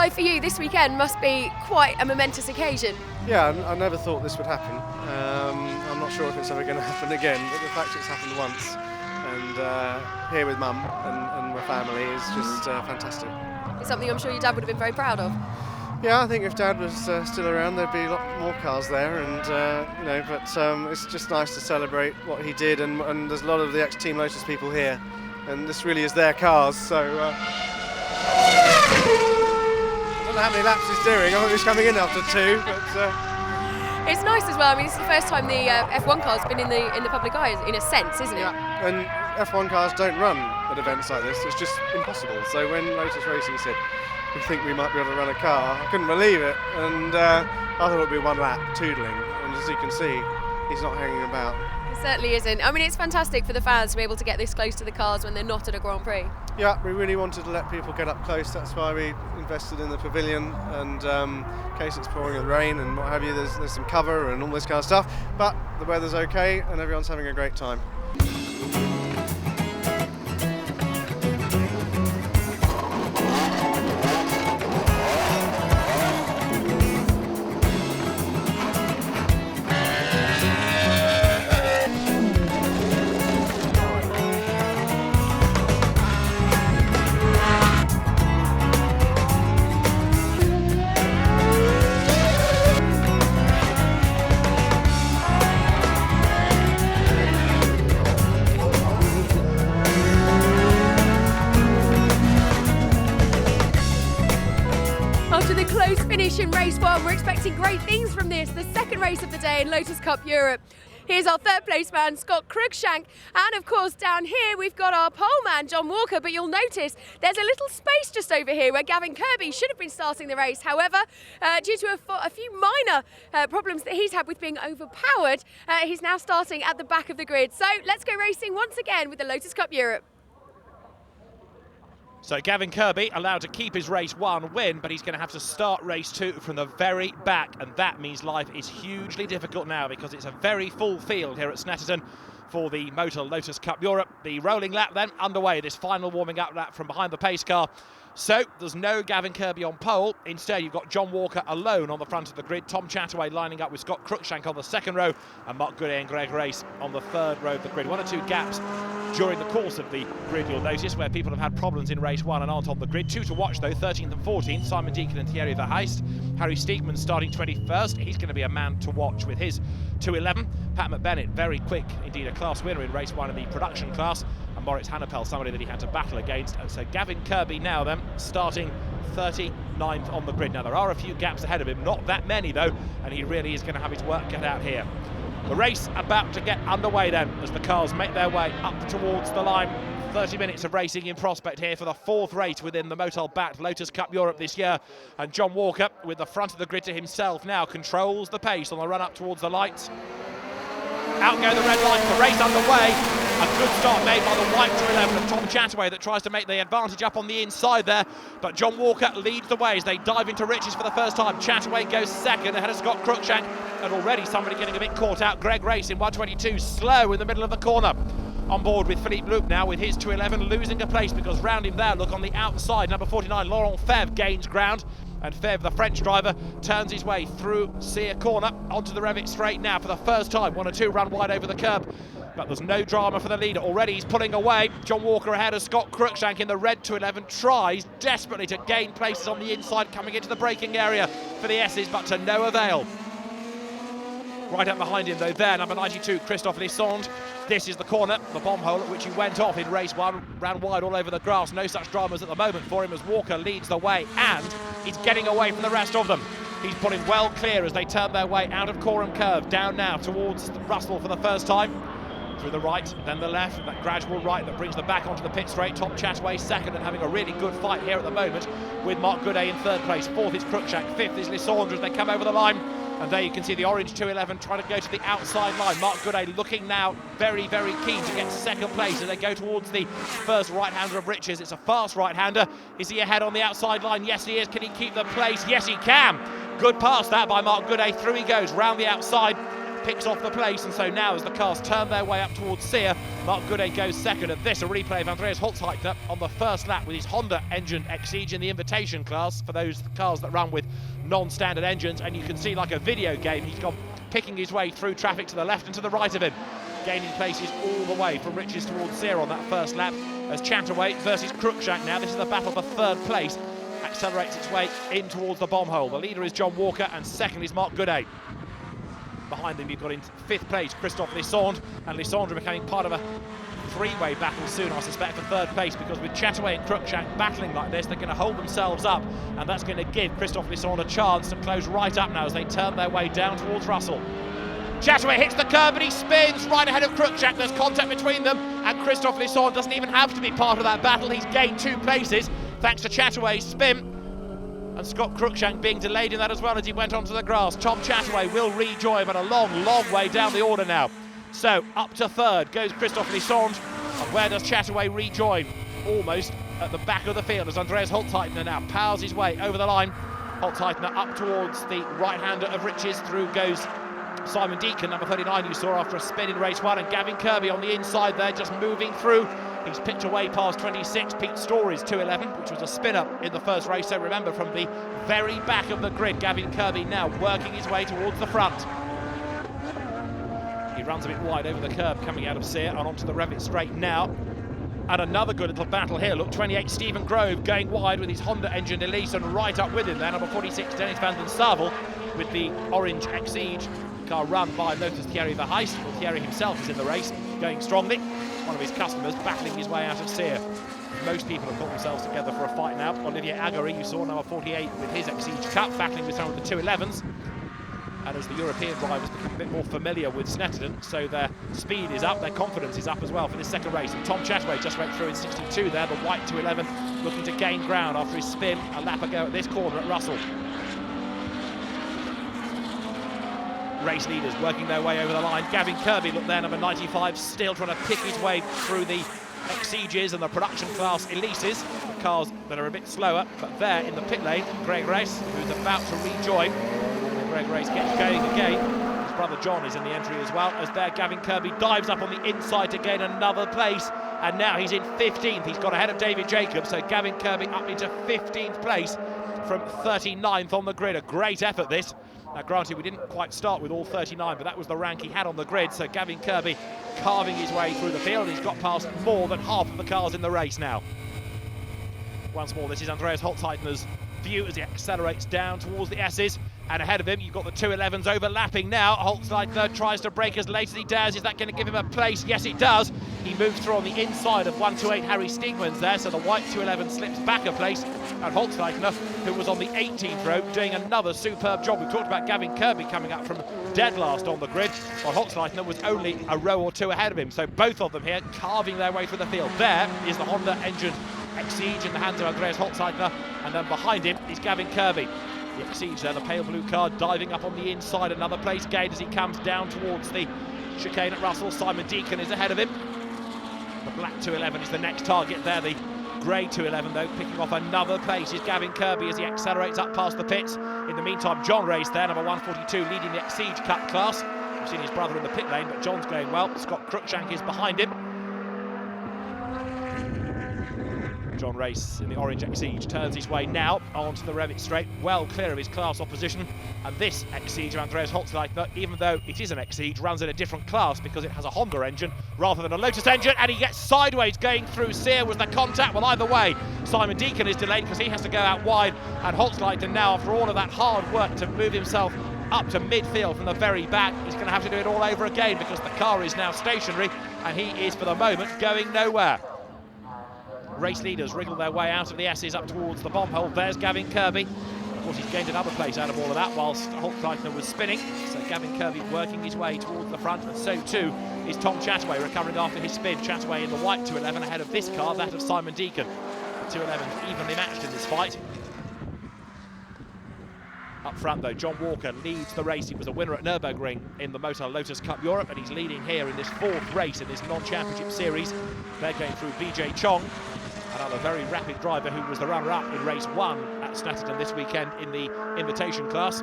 qualify for you this weekend must be quite a momentous occasion. Yeah, I never thought this would happen. I'm not sure if it's ever going to happen again, but the fact it's happened once, and here with Mum and my family is just fantastic. It's something I'm sure your dad would have been very proud of. Yeah, I think if Dad was still around, there'd be a lot more cars there, and but it's just nice to celebrate what he did, and there's a lot of the ex-Team Lotus people here, and this really is their cars, so I don't know how many laps he's doing. I think he's coming in after 2, but it's nice as well. I mean, it's the first time the F1 car's been in the public eye, in a sense, isn't it? Yeah, and F1 cars don't run at events like this. It's just impossible. So when Lotus Racing said, we think we might be able to run a car, I couldn't believe it, and I thought it would be one lap tootling, and as you can see, he's not hanging about. It certainly isn't. I mean, it's fantastic for the fans to be able to get this close to the cars when they're not at a Grand Prix. Yeah, we really wanted to let people get up close. That's why we invested in the pavilion, and in case it's pouring with rain and what have you, there's some cover and all this kind of stuff, but the weather's okay and everyone's having a great time. After the close finish in race 1, we're expecting great things from this, the second race of the day in Lotus Cup Europe. Here's our third place man, Scott Cruikshank, and of course down here we've got our pole man, John Walker, but you'll notice there's a little space just over here where Gavin Kirby should have been starting the race. However, due to a few minor problems that he's had with being overpowered, he's now starting at the back of the grid. So let's go racing once again with the Lotus Cup Europe. So Gavin Kirby allowed to keep his race 1 win, but he's going to have to start race 2 from the very back, and that means life is hugely difficult now because it's a very full field here at Snetterton for the Motul Lotus Cup Europe. The rolling lap then underway, this final warming up lap from behind the pace car. So there's no Gavin Kirby on pole. Instead, you've got John Walker alone on the front of the grid. Tom Chataway lining up with Scott Cruikshank on the second row, and Mark Goodey and Greg Race on the third row of the grid. 1 or 2 gaps during the course of the grid, you'll notice, where people have had problems in race 1 and aren't on the grid. 2 to watch though, 13th and 14th, Simon Deacon and Thierry Verheist. Harry Steegman starting 21st. He's going to be a man to watch with his 211. Pat McBennett, very quick, indeed a class winner in race 1 in the production class. And Moritz Hannepel, somebody that he had to battle against. And so Gavin Kirby now then starting 39th on the grid. Now there are a few gaps ahead of him, not that many though, and he really is going to have his work cut out here. The race about to get underway then as the cars make their way up towards the line. 30 minutes of racing in prospect here for the 4th race within the Motul-backed Lotus Cup Europe this year. And John Walker, with the front of the grid to himself now, controls the pace on the run up towards the lights. Out go the red lights, the race underway. A good start made by the white 211 of Tom Chataway that tries to make the advantage up on the inside there. But John Walker leads the way as they dive into riches for the first time. Chataway goes second ahead of Scott Cruikshank. And already somebody getting a bit caught out. Greg Race in 122, slow in the middle of the corner. On board with Philippe Luc now with his 211, losing a place because round him there, look on the outside, number 49, Laurent Febvre gains ground. And Febvre, the French driver, turns his way through Sear corner onto the Revit straight now for the first time. 1 or 2 run wide over the curb. But there's no drama for the leader. Already he's pulling away. John Walker ahead of Scott Cruikshank in the red 211. Tries desperately to gain places on the inside, coming into the braking area for the S's, but to no avail. Right up behind him though there, number 92, Christophe Lissonde. This is the corner, the bomb hole at which he went off in race 1, ran wide all over the grass. No such dramas at the moment for him as Walker leads the way, and he's getting away from the rest of them. He's pulling well clear as they turn their way out of Coram Curve, down now towards Russell for the first time. Through the right, then the left, that gradual right that brings them back onto the pit straight. Tom Chataway second and having a really good fight here at the moment with Mark Goodey in 3rd place. 4th is Cruikshank, 5th is Lissandre as they come over the line. And there you can see the orange 211 trying to go to the outside line. Mark Goodey looking now very, very keen to get 2nd place as they go towards the first right-hander of Riches. It's a fast right-hander. Is he ahead on the outside line? Yes, he is. Can he keep the place? Yes, he can. Good pass that by Mark Goodey. Through he goes, round the outside. Picks off the place, and so now as the cars turn their way up towards Sear, Mark Goodey goes second, and this a replay of Andreas Holzheitner on the first lap with his Honda engine Exige in the invitation class for those cars that run with non-standard engines, and you can see like a video game, he's gone picking his way through traffic to the left and to the right of him, gaining places all the way from Riches towards Sear on that first lap as Chataway versus Cruikshank now. This is the battle for third place, accelerates its way in towards the bomb hole. The leader is John Walker and second is Mark Goodey. Behind them you've got in fifth place Christophe Lissandre, and Lissandre becoming part of a three-way battle soon, I suspect, for third place, because with Chataway and Cruikshank battling like this, they're going to hold themselves up, and that's going to give Christophe Lissandre a chance to close right up now as they turn their way down towards Russell. Chataway hits the curb and he spins right ahead of Cruikshank. There's contact between them, and Christophe Lissandre doesn't even have to be part of that battle. He's gained 2 places thanks to Chataway's spin, and Scott Cruikshank being delayed in that as well as he went onto the grass. Tom Chataway will rejoin, but a long, long way down the order now. So up to third goes Christophe Lissandre, and where does Chataway rejoin? Almost at the back of the field as Andreas Holzheitner now powers his way over the line. Holzheitner up towards the right-hander of Riches. Through goes Simon Deacon, number 39, you saw after a spin in race 1, and Gavin Kirby on the inside there, just moving through. He's picked away past 26, Pete Story's 211, which was a spinner in the first race. So remember, from the very back of the grid, Gavin Kirby now working his way towards the front. He runs a bit wide over the curb coming out of Sear and onto the Revit straight now. And another good little battle here. Look, 28 Stephen Grove going wide with his Honda engine Elise, and right up with him there, number 46 Dennis van den Savel with the orange Exige car run by Lotus Thierry Verheist. Well, Thierry himself is in the race, going strongly. One of his customers battling his way out of Sear. Most people have got themselves together for a fight now. Olivier Agary, you saw, number 48 with his Exige Cup, battling with some of the 211s. And as the European drivers become a bit more familiar with Snetterton, so their speed is up, their confidence is up as well for this second race. And Tom Chataway just went through in 62 there, the white 211, looking to gain ground after his spin a lap ago at this corner at Russell. Race leaders working their way over the line. Gavin Kirby, look there, number 95, still trying to pick his way through the Exiges and the production class Elises, the cars that are a bit slower. But there in the pit lane, Greg Race, who's about to rejoin. Greg Race gets going again. His brother John is in the entry as well, as there Gavin Kirby dives up on the inside to gain another place, and now he's in 15th. He's got ahead of David Jacobs, so Gavin Kirby up into 15th place from 39th on the grid. A great effort this. Now granted, we didn't quite start with all 39, but that was the rank he had on the grid, so Gavin Kirby carving his way through the field. He's got past more than half of the cars in the race now. Once more, this is Andreas Holzheitner's view as he accelerates down towards the S's, and ahead of him you've got the 211s overlapping now. Holzheitner tries to brake as late as he dares. Is that going to give him a place? Yes, it does. He moves through on the inside of 128 Harry Stigmans there, so the white 211 slips back a place, and Holzheitner, who was on the 18th row, doing another superb job. We talked about Gavin Kirby coming up from dead last on the grid, while Holzheitner was only a row or two ahead of him, so both of them here carving their way through the field. There is the Honda engine Exige in the hands of Andreas Holzheitner, and then behind him is Gavin Kirby. The Exige there, the pale blue car, diving up on the inside, another place gained as he comes down towards the chicane at Russell. Simon Deacon is ahead of him. The black 211 is the next target there. The grey 211 though, picking off another place is Gavin Kirby as he accelerates up past the pits. In the meantime, John Race there, number 142, leading the Exige Cup class. We've seen his brother in the pit lane, but John's going well. Scott Cruikshank is behind him. John Race in the orange Exige turns his way now onto the Revit straight, well clear of his class opposition. And this Exige of Andreas Holzheitner, even though it is an Exige, runs in a different class because it has a Honda engine rather than a Lotus engine, and he gets sideways going through Sear. Was the contact? Well, either way, Simon Deacon is delayed because he has to go out wide, and Holzheitner now, after all of that hard work to move himself up to midfield from the very back, he's going to have to do it all over again because the car is now stationary and he is for the moment going nowhere. Race leaders wriggle their way out of the S's up towards the bomb hole. There's Gavin Kirby. Of course, he's gained another place out of all of that whilst Holzheitner was spinning. So Gavin Kirby working his way towards the front, and so too is Tom Chataway recovering after his spin. Chataway in the white 211 ahead of this car, that of Simon Deacon. The 211 evenly matched in this fight. Up front though, John Walker leads the race. He was a winner at Nürburgring in the Motul Lotus Cup Europe, and he's leading here in this fourth race in this non-championship series. They're going through BJ Chong, another very rapid driver who was the runner-up in race 1 at Snetterton this weekend in the invitation class.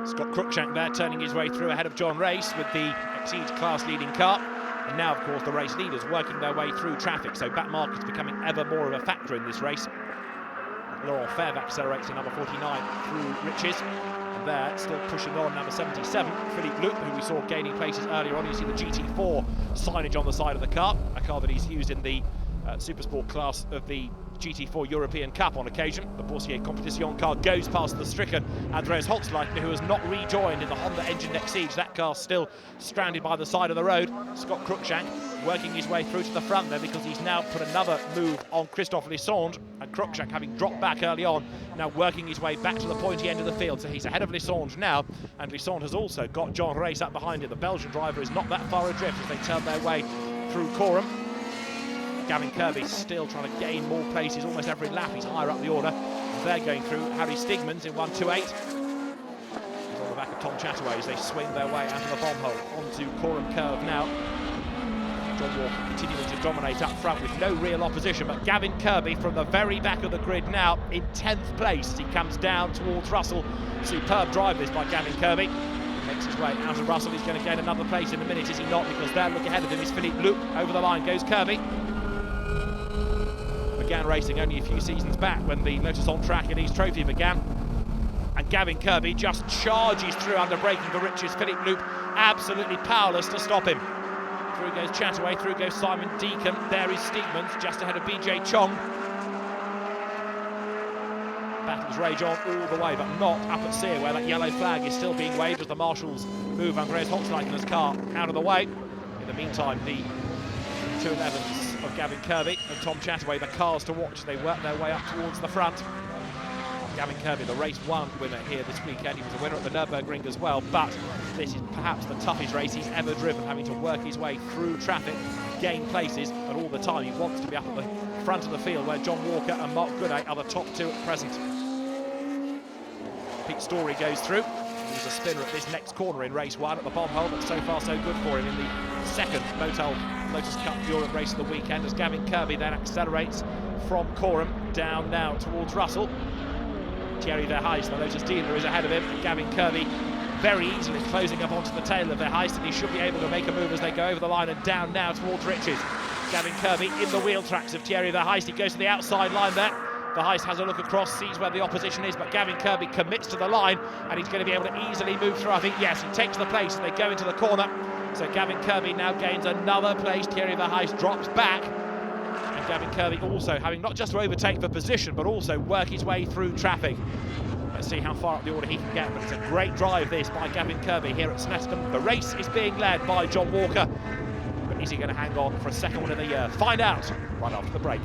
Scott Cruikshank there turning his way through ahead of John Race with the Exige class leading car. And now, of course, the race leaders working their way through traffic, so back markets becoming ever more of a factor in this race. Laurent Febvre accelerates to number 49 through Riches. And there, still pushing on, number 77, Philippe Luc, who we saw gaining places earlier on. You see the GT4 signage on the side of the car, a car that he's used in the Supersport class of the GT4 European Cup on occasion. The Boursier Competition car goes past the stricken Andreas Holzleitner, who has not rejoined in the Honda Engine Next Siege. That car still stranded by the side of the road. Scott Cruikshank working his way through to the front there, because he's now put another move on Christophe Lissandre, and Cruikshank, having dropped back early on, now working his way back to the pointy end of the field. So he's ahead of Lissandre now, and Lissandre has also got John Race up behind him. The Belgian driver is not that far adrift as they turn their way through Coram. Gavin Kirby still trying to gain more places almost every lap. He's higher up the order. They're going through Harry Stigmans in 1:28. He's on the back of Tom Chataway as they swing their way out of the bomb hole onto Coram Curve now. John Walker continuing to dominate up front with no real opposition, but Gavin Kirby from the very back of the grid now in 10th place. He comes down towards Russell. Superb drive this by Gavin Kirby. Makes his way out of Russell. He's going to gain another place in a minute, is he not? Because there, look ahead of him, is Philippe Luc. Over the line goes Kirby. Began racing only a few seasons back when the Lotus On Track and Ease Trophy began. And Gavin Kirby just charges through under braking for Riches. Philippe Luc absolutely powerless to stop him. Through goes Chataway, through goes Simon Deacon. There is Stigmans, just ahead of BJ Chong. Battles rage on all the way, but not up at Sear, where that yellow flag is still being waved as the marshals move Andreas Holzleitner's car out of the way. In the meantime, the 211s of Gavin Kirby and Tom Chataway, the cars to watch, they work their way up towards the front. Gavin Kirby, the race 1 winner here this weekend. He was a winner at the Nürburgring as well, but this is perhaps the toughest race he's ever driven, having to work his way through traffic, gain places, and all the time he wants to be up at the front of the field, where John Walker and Mark Goodate are the top 2 at present. Pete Story goes through. He's a spinner at this next corner in race 1 at the bomb hole, but so far so good for him in the second Motul Lotus Cup Europe race of the weekend, as Gavin Kirby then accelerates from Coram down now towards Russell. Thierry Verheijst, the Lotus dealer, is ahead of him, and Gavin Kirby very easily closing up onto the tail of Verheijst, and he should be able to make a move as they go over the line and down now towards Riches. Gavin Kirby in the wheel tracks of Thierry Verheijst. He goes to the outside line there. Verheijst has a look across, sees where the opposition is, but Gavin Kirby commits to the line, and he's going to be able to easily move through. I think, yes, he takes the place as they go into the corner. So Gavin Kirby now gains another place. Thierry Verheijst drops back. And Gavin Kirby also having not just to overtake for position, but also work his way through traffic. Let's see how far up the order he can get, but it's a great drive this by Gavin Kirby here at Snetterton. The race is being led by John Walker, but is he going to hang on for a second one of the year? Find out right after the break.